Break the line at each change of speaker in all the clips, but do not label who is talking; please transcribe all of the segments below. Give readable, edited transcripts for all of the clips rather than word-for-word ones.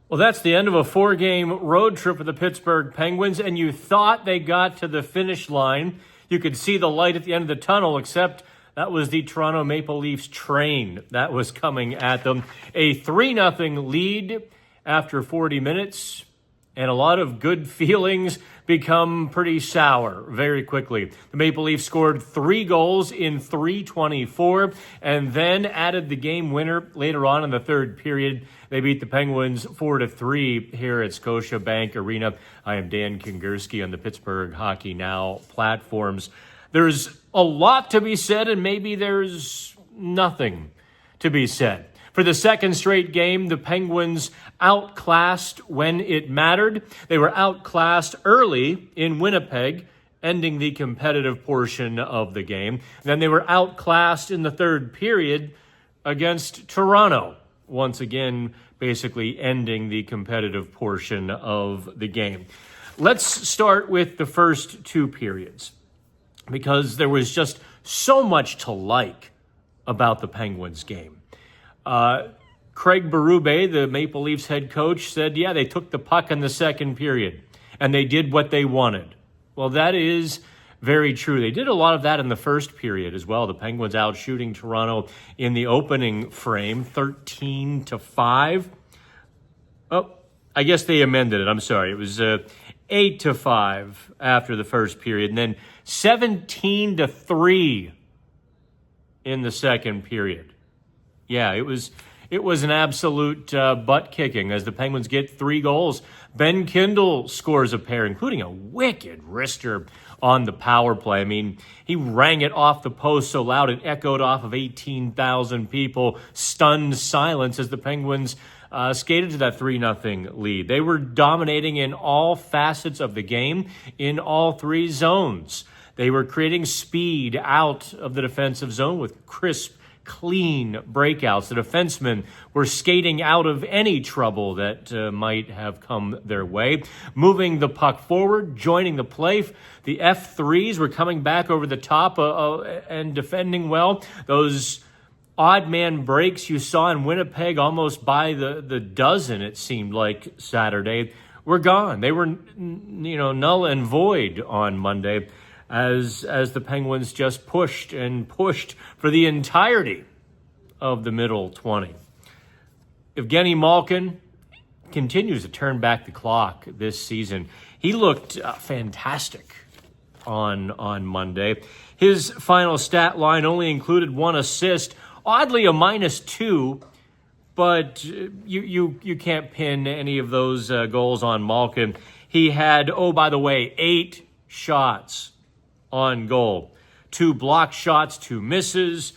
Well, that's the end of a 4-game road trip for the Pittsburgh Penguins, and you thought they got to the finish line. You could see the light at the end of the tunnel, except that was the Toronto Maple Leafs train that was coming at them. A 3-0 lead after 40 minutes, and a lot of good feelings become pretty sour very quickly. The Maple Leafs scored 3 goals in 3:24 and then added the game winner later on in the third period. They beat the Penguins 4-3 here at Scotiabank Arena. I am Dan Kingerski on the Pittsburgh Hockey Now platforms. There's a lot to be said, and maybe there's nothing to be said. For the second straight game, the Penguins outclassed when it mattered. They were outclassed early in Winnipeg, ending the competitive portion of the game. Then they were outclassed in the third period against Toronto, once again basically ending the competitive portion of the game. Let's start with the first 2 periods, because there was just so much to like about the Penguins game. Craig Berube, the Maple Leafs head coach, said, yeah, they took the puck in the second period, and they did what they wanted. Well, that is very true. They did a lot of that in the first period as well. The Penguins out shooting Toronto in the opening frame, 13-5. Oh, I guess they amended it. I'm sorry. It was 8-5 after the first period, and then 17-3 in the second period. Yeah, it was an absolute butt kicking as the Penguins get 3 goals. Ben Kindle scores a pair, including a wicked wrister on the power play. I mean, he rang it off the post so loud it echoed off of 18,000 people. Stunned silence as the Penguins skated to that 3-0 lead. They were dominating in all facets of the game, in all 3 zones. They were creating speed out of the defensive zone with crisp, clean breakouts. The defensemen were skating out of any trouble that might have come their way, moving the puck forward, joining the play. The F3s were coming back over the top and defending well. Those odd man breaks you saw in Winnipeg almost by the dozen, it seemed like Saturday, were gone. They were null and void on Monday, as the Penguins just pushed and pushed for the entirety of the middle 20. Evgeny Malkin continues to turn back the clock this season. He looked fantastic on Monday. His final stat line only included 1 assist, oddly a -2, but you can't pin any of those goals on Malkin. He had, by the way, 8 shots on goal. 2 block shots, 2 misses.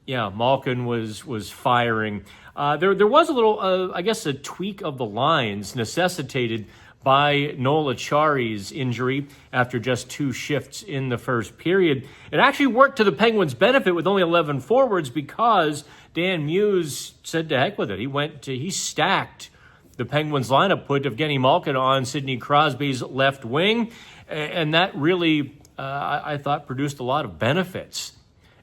Yeah, Malkin was firing. There was a little, a tweak of the lines necessitated by Noel Acciari's injury after just 2 shifts in the first period. It actually worked to the Penguins' benefit with only 11 forwards because Dan Muse said to heck with it. He stacked the Penguins lineup, put Evgeny Malkin on Sidney Crosby's left wing, and that really I thought produced a lot of benefits.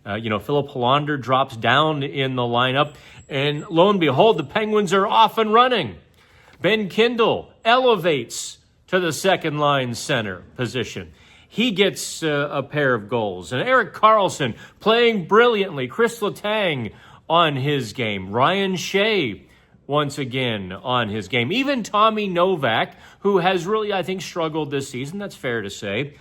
Philip Hollander drops down in the lineup, and lo and behold, the Penguins are off and running. Ben Kindle elevates to the second line center position. He gets a pair of goals. And Erik Karlsson playing brilliantly. Chris Letang on his game. Ryan Shea once again on his game. Even Tommy Novak, who has really, I think, struggled this season, that's fair to say.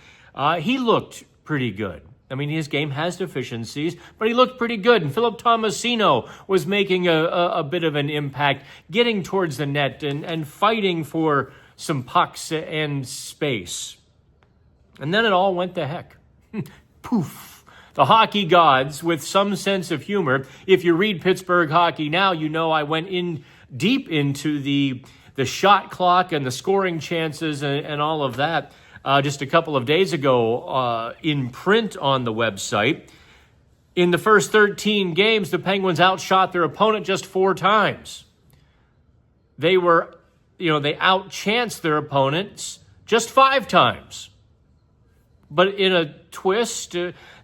He looked pretty good. I mean, his game has deficiencies, but he looked pretty good. And Philip Tomasino was making a bit of an impact, getting towards the net and fighting for some pucks and space. And then it all went to heck. Poof. The hockey gods, with some sense of humor. If you read Pittsburgh Hockey Now, you know I went in deep into the shot clock and the scoring chances and all of that. Just a couple of days ago in print on the website. In the first 13 games, the Penguins outshot their opponent just 4 times. They outchanced their opponents just 5 times. But in a twist,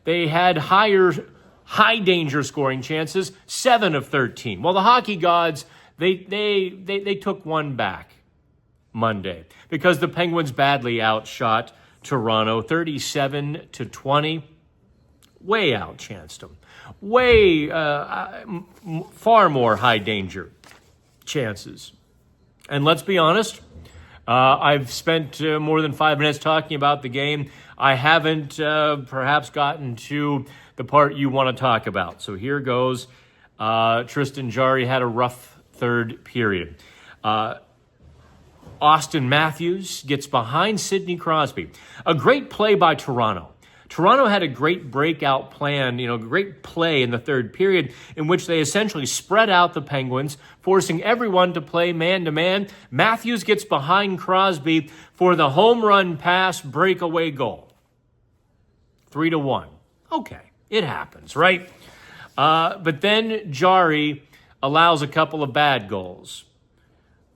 they had high danger scoring chances, 7 of 13. Well, the hockey gods, They took one back Monday because the Penguins badly outshot Toronto 37-20. Way outchanced them. Far more high danger chances. And let's be honest, I've spent more than 5 minutes talking about the game. I haven't perhaps gotten to the part you want to talk about. So here goes. Tristan Jarry had a rough third period. Austin Matthews gets behind Sidney Crosby. A great play by Toronto. Toronto had a great breakout plan, great play in the third period in which they essentially spread out the Penguins, forcing everyone to play man-to-man. Matthews gets behind Crosby for the home run pass breakaway goal. 3-1. Okay, it happens, right? But then Jarry allows a couple of bad goals.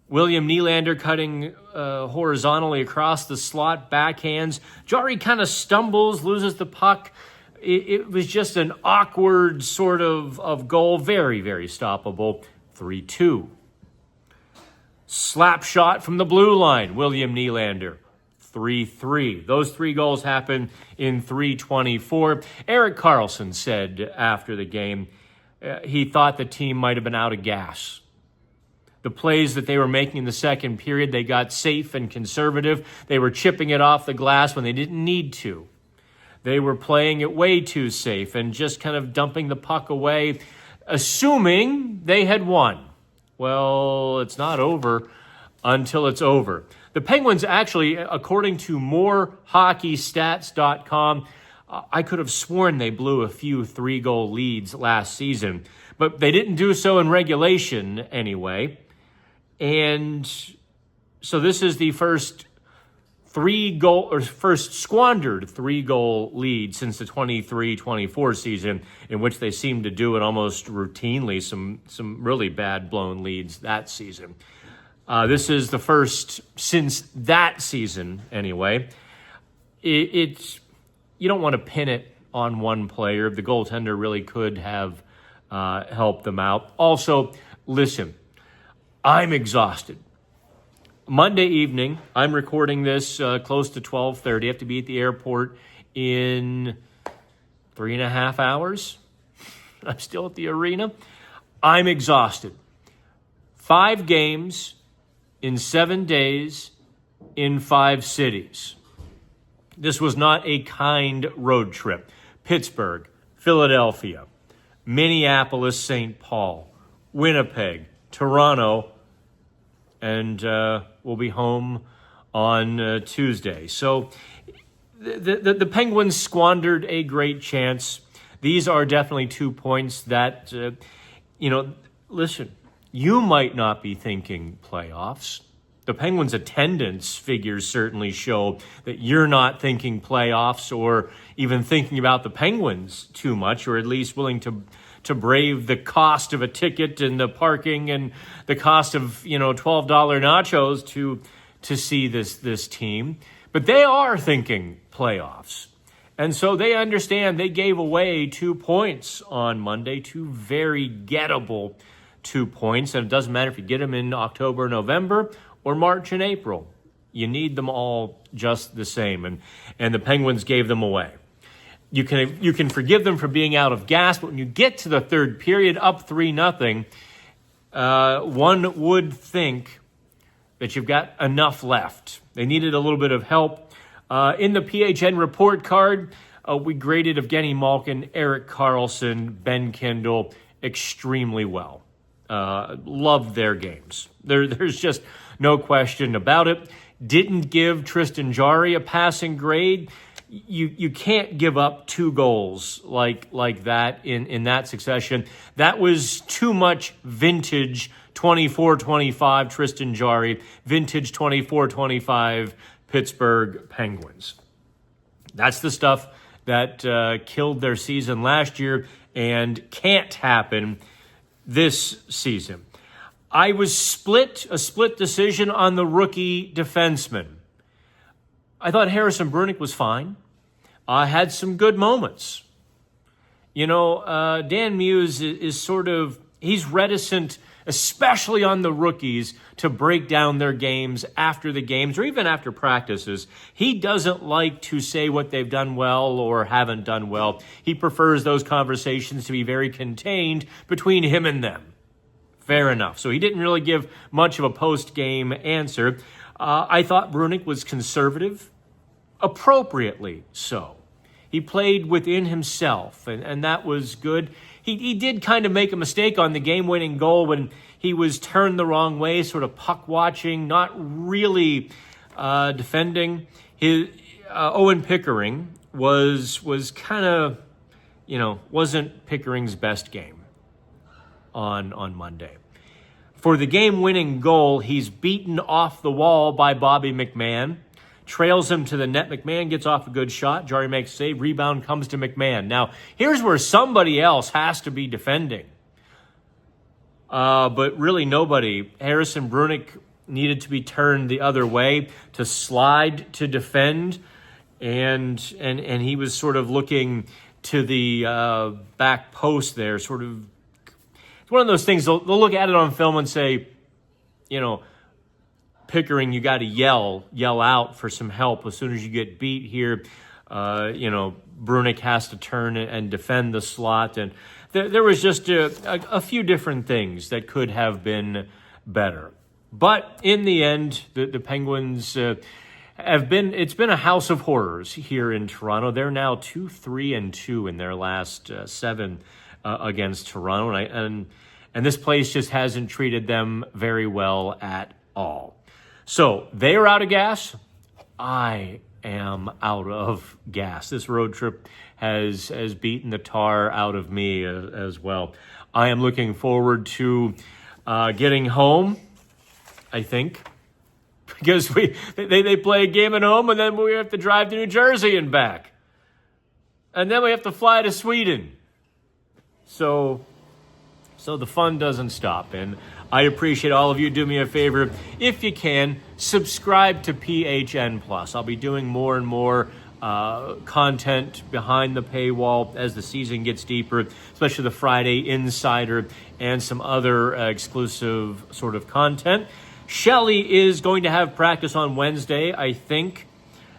William Nylander cutting horizontally across the slot, backhands. Jarry kind of stumbles, loses the puck. It was just an awkward sort of goal. Very, very stoppable. 3-2. Slap shot from the blue line, William Nylander. 3-3. Those 3 goals happened in 3:24. Erik Karlsson said after the game he thought the team might have been out of gas. The plays that they were making in the second period, they got safe and conservative. They were chipping it off the glass when they didn't need to. They were playing it way too safe and just kind of dumping the puck away, assuming they had won. Well, it's not over until it's over. The Penguins actually, according to morehockeystats.com, I could have sworn they blew a few 3-goal leads last season, but they didn't do so in regulation anyway. And so this is the first squandered 3-goal lead since the 23-24 season, in which they seemed to do it almost routinely, some really bad blown leads that season. This is the first since that season anyway. It's you don't want to pin it on one player. The goaltender really could have helped them out. Also, listen, I'm exhausted. Monday evening, I'm recording this close to 12:30. I have to be at the airport in 3.5 hours. I'm still at the arena. I'm exhausted. 5 games in 7 days in 5 cities. This was not a kind road trip. Pittsburgh, Philadelphia, Minneapolis, St. Paul, Winnipeg, Toronto, and we'll be home on Tuesday. So the Penguins squandered a great chance. These are definitely 2 points that, listen, you might not be thinking playoffs. The Penguins' attendance figures certainly show that you're not thinking playoffs or even thinking about the Penguins too much, or at least willing to brave the cost of a ticket and the parking and the cost of, $12 nachos to see this team. But they are thinking playoffs. And so they understand they gave away 2 points on Monday, 2 very gettable 2 points. And it doesn't matter if you get them in October, November, or March and April. You need them all just the same. And the Penguins gave them away. You can forgive them for being out of gas, but when you get to the third period, up 3-0, one would think that you've got enough left. They needed a little bit of help. In the PHN report card, we graded Evgeny Malkin, Erik Karlsson, Ben Kindle extremely well. Loved their games. There's just no question about it. Didn't give Tristan Jarry a passing grade. You can't give up 2 goals like that in that succession. That was too much vintage 24-25 Tristan Jarry, vintage 24-25 Pittsburgh Penguins. That's the stuff that killed their season last year and can't happen this season. I was a split decision on the rookie defenseman. I thought Harrison Brunick was fine. Had some good moments. Dan Muse is he's reticent especially on the rookies, to break down their games after the games or even after practices. He doesn't like to say what they've done well or haven't done well. He prefers those conversations to be very contained between him and them. Fair enough. So he didn't really give much of a post-game answer. I thought Brunick was conservative, appropriately so. He played within himself, and that was good. He did kind of make a mistake on the game-winning goal when he was turned the wrong way, sort of puck-watching, not really defending. Owen Pickering was kind of, wasn't Pickering's best game on Monday. For the game-winning goal, he's beaten off the wall by Bobby McMahon. Trails him to the net. McMahon gets off a good shot. Jari makes a save. Rebound comes to McMahon. Now, here's where somebody else has to be defending. But really nobody. Harrison Brunick needed to be turned the other way to slide to defend. And he was sort of looking to the back post there. It's one of those things, they'll look at it on film and say, Pickering, you got to yell out for some help as soon as you get beat here. Brunick has to turn and defend the slot. And there was just a few different things that could have been better. But in the end, the Penguins it's been a house of horrors here in Toronto. They're now 2-3-2 in their last 7 against Toronto. And this place just hasn't treated them very well at all. So they are out of gas. I am out of gas. This road trip has beaten the tar out of me as well. I am looking forward to getting home, I think, because they play a game at home and then we have to drive to New Jersey and back. And then we have to fly to Sweden. So the fun doesn't stop. And I appreciate all of you. Do me a favor, if you can, subscribe to PHN Plus. I'll be doing more and more content behind the paywall as the season gets deeper, especially the Friday Insider and some other exclusive sort of content. Shelley is going to have practice on Wednesday, I think,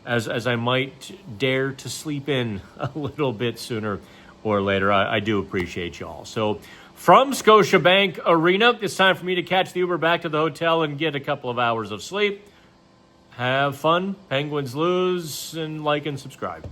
as I might dare to sleep in a little bit sooner or later. I do appreciate y'all. So from Scotiabank Arena, it's time for me to catch the Uber back to the hotel and get a couple of hours of sleep. Have fun. Penguins lose, and like and subscribe.